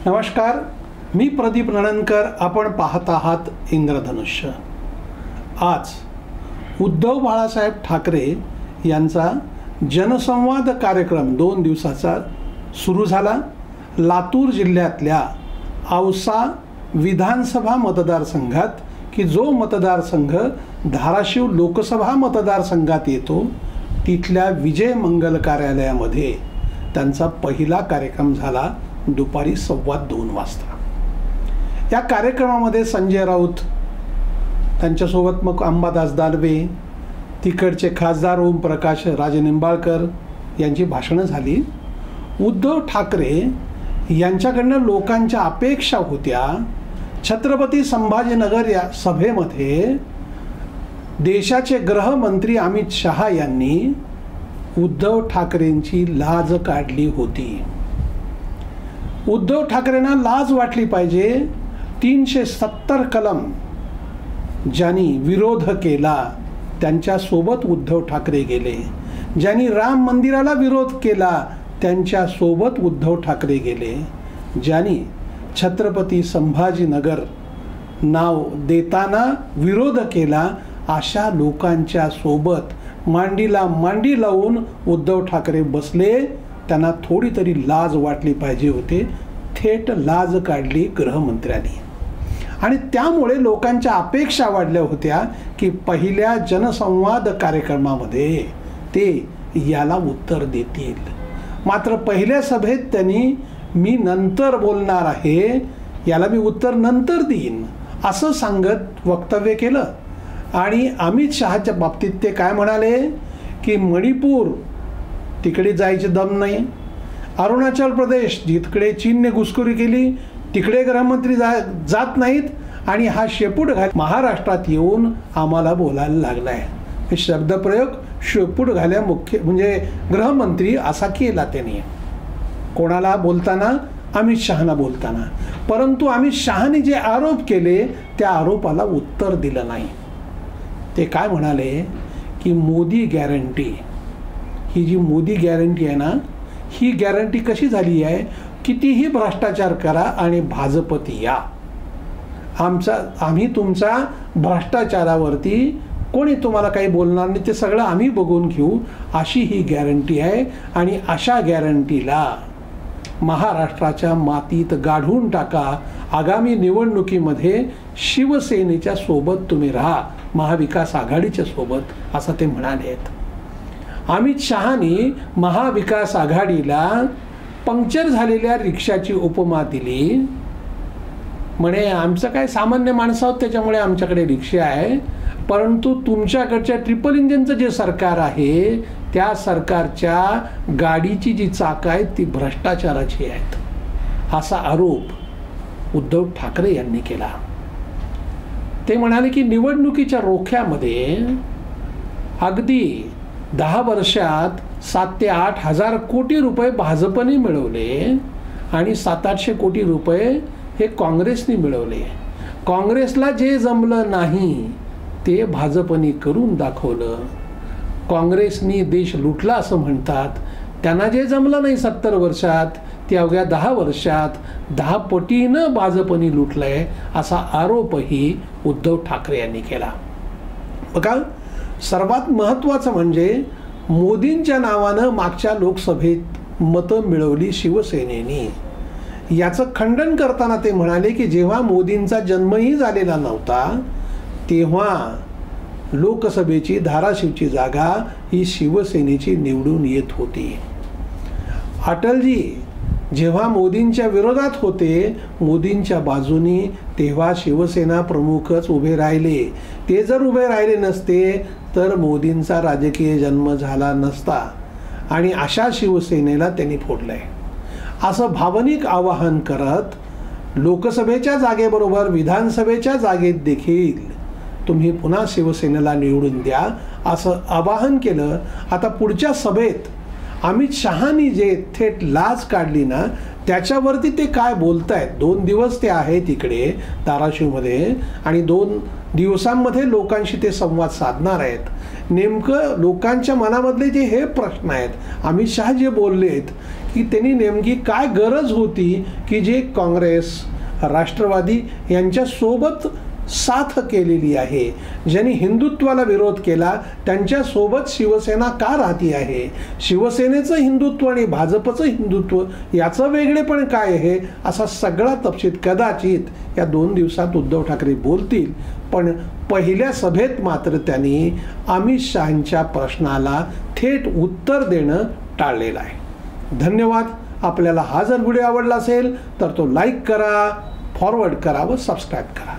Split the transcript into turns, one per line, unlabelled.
नमस्कार, मी प्रदीप नणनकर. आपण पाहत आहात इंद्रधनुष्य. आज उद्धव बाळासाहेब ठाकरे यांचा जनसंवाद कार्यक्रम 2 दिवसाचा सुरू झाला. लातूर जिल्ह्यातल्या औसा विधानसभा मतदारसंघात, की जो मतदारसंघ धाराशिव लोकसभा मतदारसंघात येतो, तिथल्या विजय मंगल कार्यालयामध्ये त्यांचा पहिला कार्यक्रम झाला दुपारी 2:15 वाजता. या कार्यक्रमामध्ये संजय राऊत, त्यांच्यासोबत मग अंबादास दानवे, तिकडचे खासदार ओमप्रकाश राजेनिंबाळकर यांची भाषणं झाली. उद्धव ठाकरे यांच्याकडनं लोकांच्या अपेक्षा होत्या. छत्रपती संभाजीनगर या सभेमध्ये देशाचे गृहमंत्री अमित शहा यांनी उद्धव ठाकरेंची लाज काढली होती. उद्धव ठाकरेंना लाज वाटली पाहिजे. 370 कलम ज्यांनी विरोध केला त्यांच्यासोबत उद्धव ठाकरे गेले. ज्यांनी राम मंदिराला विरोध केला त्यांच्यासोबत उद्धव ठाकरे गेले. ज्यांनी छत्रपती संभाजीनगर नाव देताना विरोध केला अशा लोकांच्या सोबत मांडीला मांडी लावून उद्धव ठाकरे बसले. त्यांना थोडी तरी लाज वाटली पाहिजे होते. थेट लाज काढली गृहमंत्र्यांनी. आणि त्यामुळे लोकांच्या अपेक्षा वाढल्या होत्या की पहिल्या जनसंवाद कार्यक्रमामध्ये ते याला उत्तर देतील. मात्र पहिल्या सभेत त्यांनी मी नंतर बोलणार आहे, याला मी उत्तर नंतर देईन असं सांगत वक्तव्य केलं. आणि अमित शहाच्या बाबतीत ते काय म्हणाले की मणिपूर तिकडे जायचे दम नाही, अरुणाचल प्रदेश जिकडे चीनने घुसखोरी केली तिकडे गृहमंत्री जात नाहीत, आणि हा शेपूट महाराष्ट्रात येऊन आम्हाला बोलायला लागलाय. हे शब्दप्रयोग शेपूट घाल्या मुख्य म्हणजे गृहमंत्री असा केला त्यांनी. कोणाला बोलताना? अमित शहाना बोलताना. परंतु अमित शहाने जे आरोप केले त्या आरोपाला उत्तर दिलं नाही. ते काय म्हणाले की मोदी गॅरंटी, ही जी मोदी गॅरंटी आहे ना, ही गॅरंटी कशी झाली आहे? कितीही भ्रष्टाचार करा आणि भाजपत या, आम्ही तुमचा भ्रष्टाचारावरती कोणी तुम्हाला काही बोलणार नाही, ते सगळं आम्ही बघून घेऊ, अशी ही गॅरंटी आहे. आणि अशा गॅरंटीला महाराष्ट्राच्या मातीत गाढून टाका. आगामी निवडणुकीमध्ये शिवसेनेच्या सोबत तुम्ही राहा, महाविकास आघाडीच्या सोबत, असं ते म्हणाले. अमित शहानी महाविकास आघाडीला पंक्चर झालेल्या रिक्षाची उपमा दिली. म्हणे आमचं काय सामान्य माणसं आहोत त्याच्यामुळे आमच्याकडे रिक्षा आहे, परंतु तुमच्याकडच्या ट्रिपल इंजिनचं जे सरकार आहे त्या सरकारच्या गाडीची जी चाकं आहेत ती भ्रष्टाचाराची आहेत, असा आरोप उद्धव ठाकरे यांनी केला. ते म्हणाले की निवडणुकीच्या रोख्यामध्ये अगदी 10 वर्षात 700 ते 8,000 कोटी रुपये भाजपने मिळवले आणि 700-800 कोटी रुपये हे काँग्रेसने मिळवले. काँग्रेसला जे जमलं नाही ते भाजपने करून दाखवलं. काँग्रेसनी देश लुटला असं म्हणतात. त्यांना जे जमलं नाही 70 वर्षात ते अवघ्या 10 वर्षात 10 पटीनं भाजपने लुटलंय, असा आरोपही उद्धव ठाकरे यांनी केला. बघा, सर्वात महत्त्वाचं म्हणजे मोदींच्या नावानं मागच्या लोकसभेत मतं मिळवली शिवसेनेने. याचं खंडन करताना ते म्हणाले की जेव्हा मोदींचा जन्मही झालेला नव्हता तेव्हा लोकसभेची धाराशिवची जागा ही शिवसेनेची निवडून येत होती. अटलजी जेव्हा मोदींच्या विरोधात होते, मोदींच्या बाजूनी, तेव्हा शिवसेना प्रमुखच उभे राहिले. ते जर उभे राहिले नसते तर मोदींचा राजकीय जन्म झाला नसता. आणि अशा शिवसेनेला त्यांनी फोडलंय असं भावनिक आवाहन करत लोकसभेच्या जागेबरोबर विधानसभेच्या जागेत देखील तुम्ही पुन्हा शिवसेनेला निवडून द्या असं आवाहन केलं. आता पुढच्या सभेत अमित शहानी जे थेट लाज काढली ना, त्याच्यावरती ते काय बोलतायत. 2 दिवस ते आहेत इकडे धाराशिवमध्ये आणि 2 दिवसांमध्ये लोकांशी ते संवाद साधणार आहेत. नेमकं लोकांच्या मनामधले जे हे प्रश्न आहेत, अमित शहा जे बोललेत की त्यांनी नेमकी काय गरज होती की जे काँग्रेस, राष्ट्रवादी यांच्यासोबत साथ केलेली आहे, ज्यांनी हिंदुत्वाला विरोध केला त्यांच्यासोबत शिवसेना का राहती आहे, शिवसेनेचं हिंदुत्व आणि भाजपचं हिंदुत्व याचं वेगळेपण काय आहे, असा सगळा तपशील कदाचित या 2 दिवसात उद्धव ठाकरे बोलतील. पण पहिल्या सभेत मात्र त्यांनी अमित शहांच्या प्रश्नाला थेट उत्तर देणं टाळलेलं आहे. धन्यवाद. आपल्याला हा जर व्हिडिओ आवडला असेल तर तो लाईक करा, फॉरवर्ड करा व सबस्क्राईब करा.